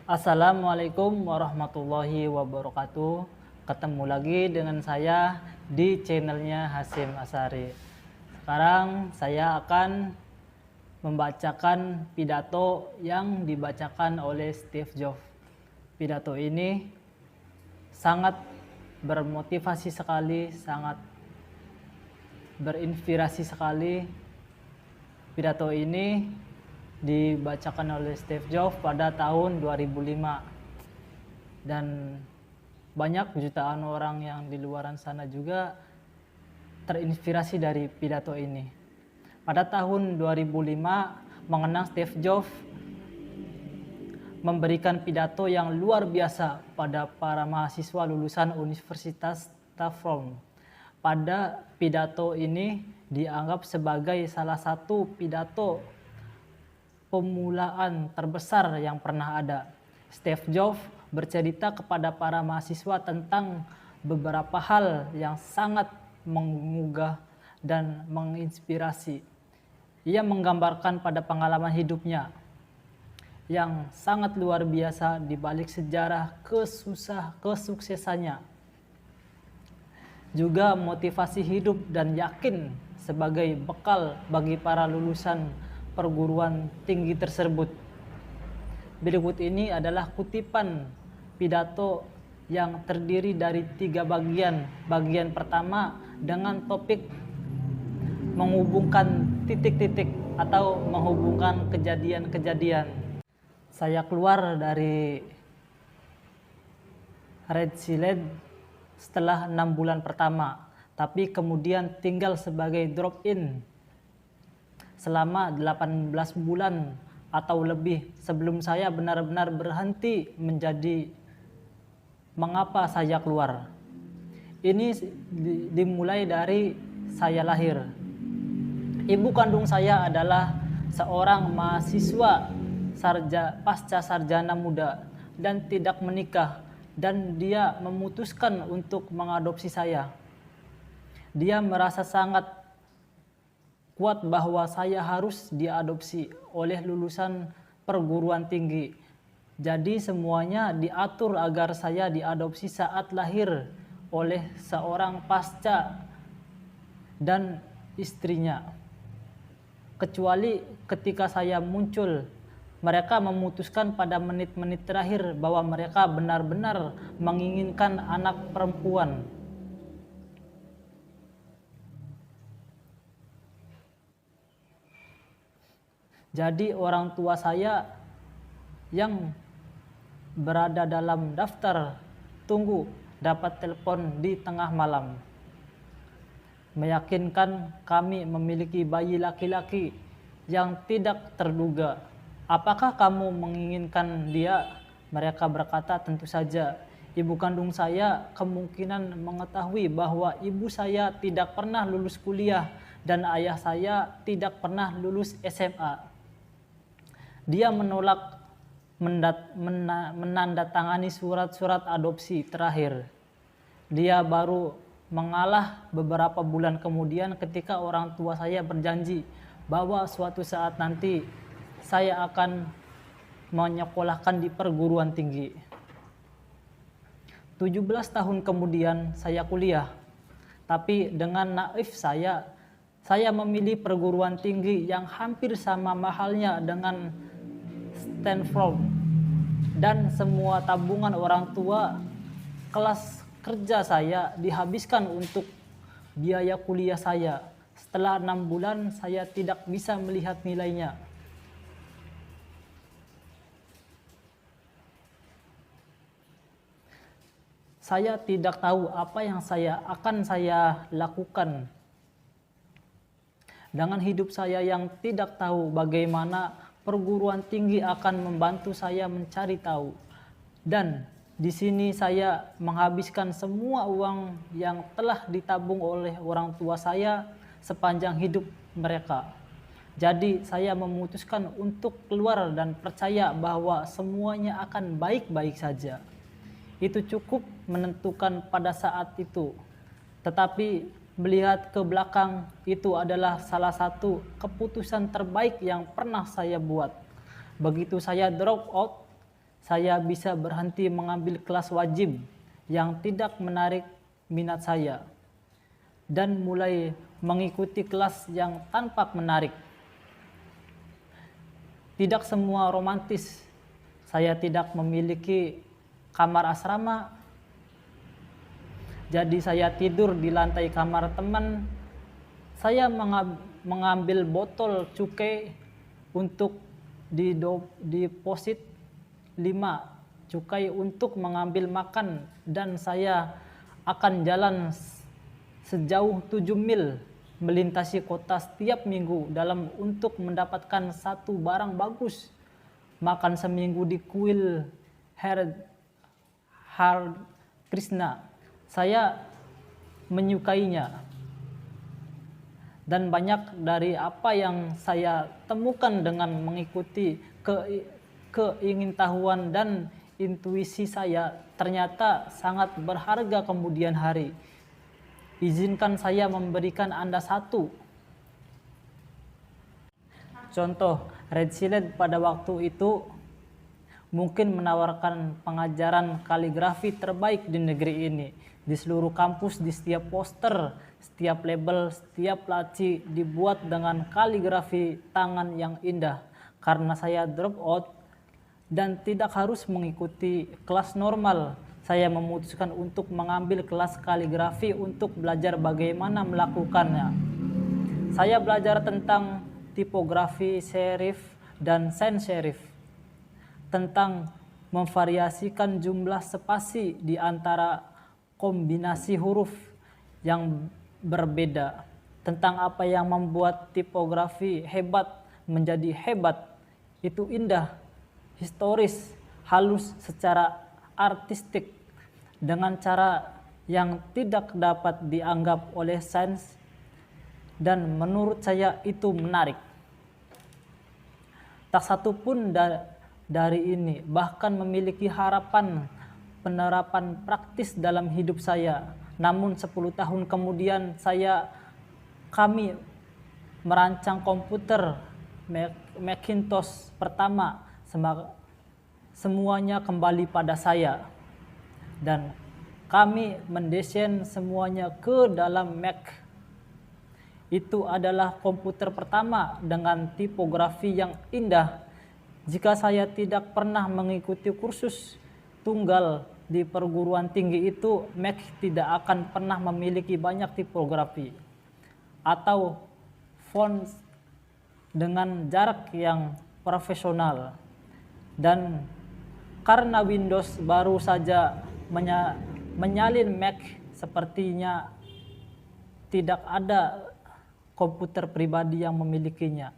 Assalamualaikum warahmatullahi wabarakatuh. Ketemu lagi dengan saya di channelnya Hasyim Asyari. Sekarang saya akan membacakan pidato yang dibacakan oleh Steve Jobs. Pidato ini sangat bermotivasi sekali, sangat berinspirasi sekali. Pidato ini dibacakan oleh Steve Jobs pada tahun 2005 dan banyak jutaan orang yang di luaran sana juga terinspirasi dari pidato ini. Pada tahun 2005 mengenang Steve Jobs memberikan pidato yang luar biasa pada para mahasiswa lulusan Universitas Stanford. Pada pidato ini dianggap sebagai salah satu pidato pemulaan terbesar yang pernah ada. Steve Jobs bercerita kepada para mahasiswa tentang beberapa hal yang sangat menggugah dan menginspirasi. Ia menggambarkan pada pengalaman hidupnya yang sangat luar biasa di balik sejarah kesuksesannya. Juga motivasi hidup dan yakin sebagai bekal bagi para lulusan perguruan tinggi tersebut. Berikut ini adalah kutipan pidato yang terdiri dari 3 bagian. Bagian pertama dengan topik menghubungkan titik-titik atau menghubungkan kejadian-kejadian. Saya keluar dari Red Silent setelah 6 bulan pertama, tapi kemudian tinggal sebagai drop-in selama 18 bulan atau lebih sebelum saya benar-benar berhenti menjadi mengapa saya keluar. Ini dimulai dari saya lahir. Ibu kandung saya adalah seorang mahasiswa pasca sarjana muda dan tidak menikah, dan dia memutuskan untuk mengadopsi saya. Dia merasa sangat kuat bahwa saya harus diadopsi oleh lulusan perguruan tinggi. Jadi semuanya diatur agar saya diadopsi saat lahir oleh seorang pasca dan istrinya. Kecuali ketika saya muncul, mereka memutuskan pada menit-menit terakhir bahwa mereka benar-benar menginginkan anak perempuan. Jadi orang tua saya yang berada dalam daftar tunggu dapat telepon di tengah malam, meyakinkan kami memiliki bayi laki-laki yang tidak terduga. Apakah kamu menginginkan dia? Mereka berkata, tentu saja. Ibu kandung saya kemungkinan mengetahui bahwa ibu saya tidak pernah lulus kuliah dan ayah saya tidak pernah lulus SMA. Dia menolak menandatangani surat-surat adopsi terakhir. Dia baru mengalah beberapa bulan kemudian ketika orang tua saya berjanji bahwa suatu saat nanti saya akan menyekolahkan di perguruan tinggi. 17 tahun kemudian saya kuliah, tapi dengan naif saya memilih perguruan tinggi yang hampir sama mahalnya dengan Stanford, dan semua tabungan orang tua kelas kerja saya dihabiskan untuk biaya kuliah saya. Setelah 6 bulan saya tidak bisa melihat nilainya. Saya tidak tahu apa yang akan saya lakukan dengan hidup saya yang tidak tahu bagaimana perguruan tinggi akan membantu saya mencari tahu. Dan di sini saya menghabiskan semua uang yang telah ditabung oleh orang tua saya sepanjang hidup mereka. Jadi saya memutuskan untuk keluar dan percaya bahwa semuanya akan baik-baik saja. Itu cukup menentukan pada saat itu. Tetapi melihat ke belakang, itu adalah salah satu keputusan terbaik yang pernah saya buat. Begitu saya drop out, saya bisa berhenti mengambil kelas wajib yang tidak menarik minat saya dan mulai mengikuti kelas yang tampak menarik. Tidak semua romantis. Saya tidak memiliki kamar asrama, jadi saya tidur di lantai kamar teman. Saya mengambil botol cukai untuk dideposit 5 cukai untuk mengambil makan, dan saya akan jalan sejauh 7 mil melintasi kota setiap minggu untuk mendapatkan satu barang bagus. Makan seminggu di kuil Har Krishna. Saya menyukainya. Dan banyak dari apa yang saya temukan dengan mengikuti keingintahuan dan intuisi saya ternyata sangat berharga kemudian hari. Izinkan saya memberikan Anda satu contoh. Red Silent pada waktu itu mungkin menawarkan pengajaran kaligrafi terbaik di negeri ini. Di seluruh kampus, di setiap poster, setiap label, setiap laci dibuat dengan kaligrafi tangan yang indah. Karena saya drop out dan tidak harus mengikuti kelas normal, saya memutuskan untuk mengambil kelas kaligrafi untuk belajar bagaimana melakukannya. Saya belajar tentang tipografi serif dan sans serif, tentang memvariasikan jumlah spasi di antara kombinasi huruf yang berbeda, tentang apa yang membuat tipografi hebat menjadi hebat. Itu indah, historis, halus secara artistik, dengan cara yang tidak dapat dianggap oleh sains, dan menurut saya itu menarik. Tak satu pun dari ini bahkan memiliki harapan penerapan praktis dalam hidup saya. Namun 10 tahun kemudian kami merancang komputer Macintosh pertama. Semuanya kembali pada saya, dan kami mendesain semuanya ke dalam Mac. Itu adalah komputer pertama dengan tipografi yang indah. Jika saya tidak pernah mengikuti kursus tunggal di perguruan tinggi itu, Mac tidak akan pernah memiliki banyak tipografi atau font dengan jarak yang profesional. Dan karena Windows baru saja menyalin Mac, sepertinya tidak ada komputer pribadi yang memilikinya.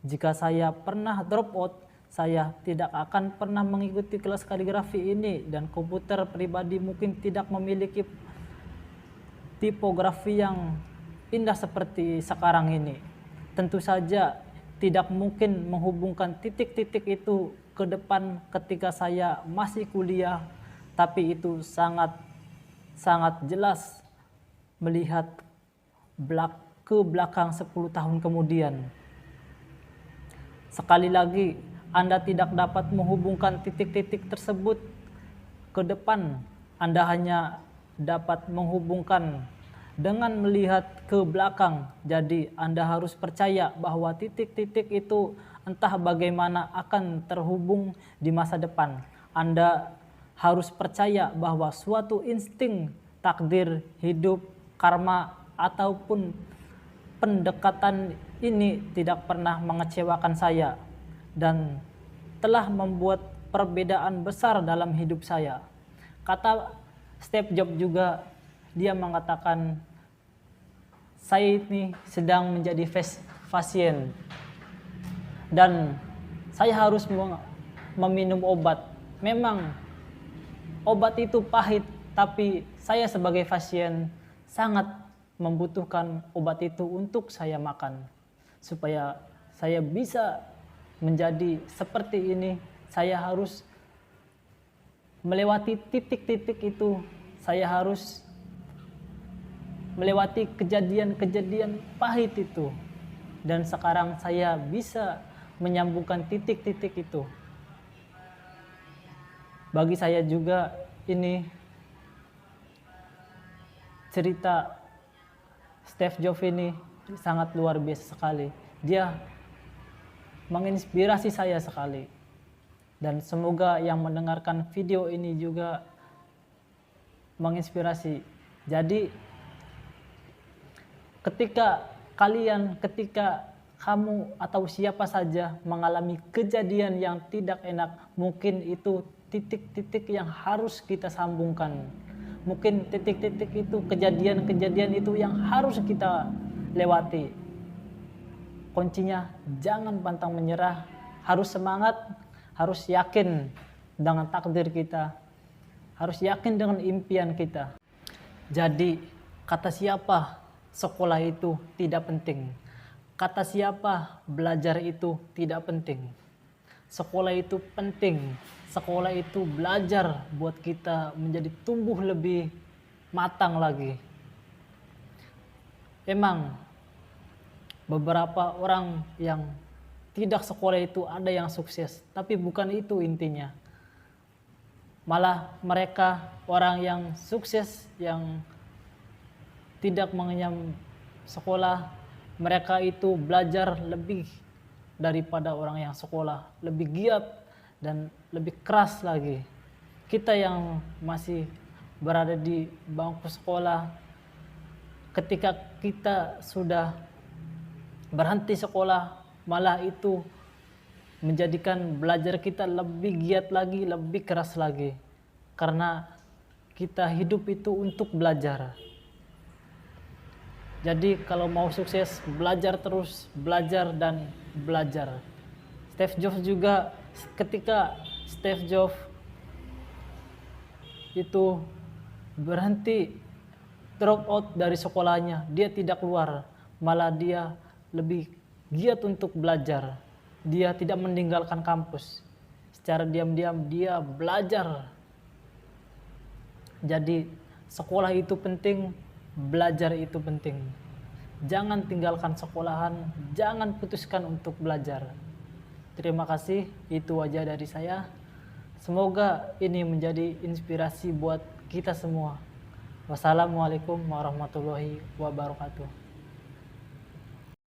Jika saya pernah drop out, saya tidak akan pernah mengikuti kelas kaligrafi ini, dan komputer pribadi mungkin tidak memiliki tipografi yang indah seperti sekarang ini. Tentu saja tidak mungkin menghubungkan titik-titik itu ke depan ketika saya masih kuliah, tapi itu sangat jelas melihat ke belakang 10 tahun kemudian. Sekali lagi, Anda tidak dapat menghubungkan titik-titik tersebut ke depan. Anda hanya dapat menghubungkan dengan melihat ke belakang. Jadi Anda harus percaya bahwa titik-titik itu entah bagaimana akan terhubung di masa depan. Anda harus percaya bahwa suatu insting, takdir, hidup, karma, ataupun pendekatan ini tidak pernah mengecewakan saya dan telah membuat perbedaan besar dalam hidup saya. Kata Steve Jobs juga, dia mengatakan, saya ini sedang menjadi pasien dan saya harus meminum obat. Memang obat itu pahit, tapi saya sebagai pasien sangat membutuhkan obat itu untuk saya makan. Supaya saya bisa menjadi seperti ini, saya harus melewati titik-titik itu. Saya harus melewati kejadian-kejadian pahit itu. Dan sekarang saya bisa menyambungkan titik-titik itu. Bagi saya juga ini cerita Steve Jobs ini sangat luar biasa sekali. Dia menginspirasi saya sekali. Dan semoga yang mendengarkan video ini juga menginspirasi. Jadi ketika kamu atau siapa saja mengalami kejadian yang tidak enak, mungkin itu titik-titik yang harus kita sambungkan. Mungkin titik-titik itu, kejadian-kejadian itu yang harus kita lewati. Kuncinya jangan pantang menyerah, harus semangat, harus yakin dengan takdir kita, harus yakin dengan impian kita. Jadi kata siapa sekolah itu tidak penting? Kata siapa belajar itu tidak penting? Sekolah itu penting. Sekolah itu belajar buat kita menjadi tumbuh lebih matang lagi. Emang beberapa orang yang tidak sekolah itu ada yang sukses, tapi bukan itu intinya. Malah mereka orang yang sukses, yang tidak mengenyam sekolah, mereka itu belajar lebih daripada orang yang sekolah, lebih giat dan lebih keras lagi. Kita yang masih berada di bangku sekolah, ketika kita sudah berhenti sekolah, malah itu menjadikan belajar kita lebih giat lagi, lebih keras lagi. Karena kita hidup itu untuk belajar. Jadi kalau mau sukses, belajar terus, belajar dan belajar. Steve Jobs juga, ketika Steve Jobs itu berhenti, drop out dari sekolahnya, dia tidak keluar, malah dia lebih giat untuk belajar. Dia tidak meninggalkan kampus, secara diam-diam dia belajar. Jadi sekolah itu penting, belajar itu penting. Jangan tinggalkan sekolahan, jangan putuskan untuk belajar. Terima kasih, itu aja dari saya. Semoga ini menjadi inspirasi buat kita semua. Wassalamualaikum warahmatullahi wabarakatuh.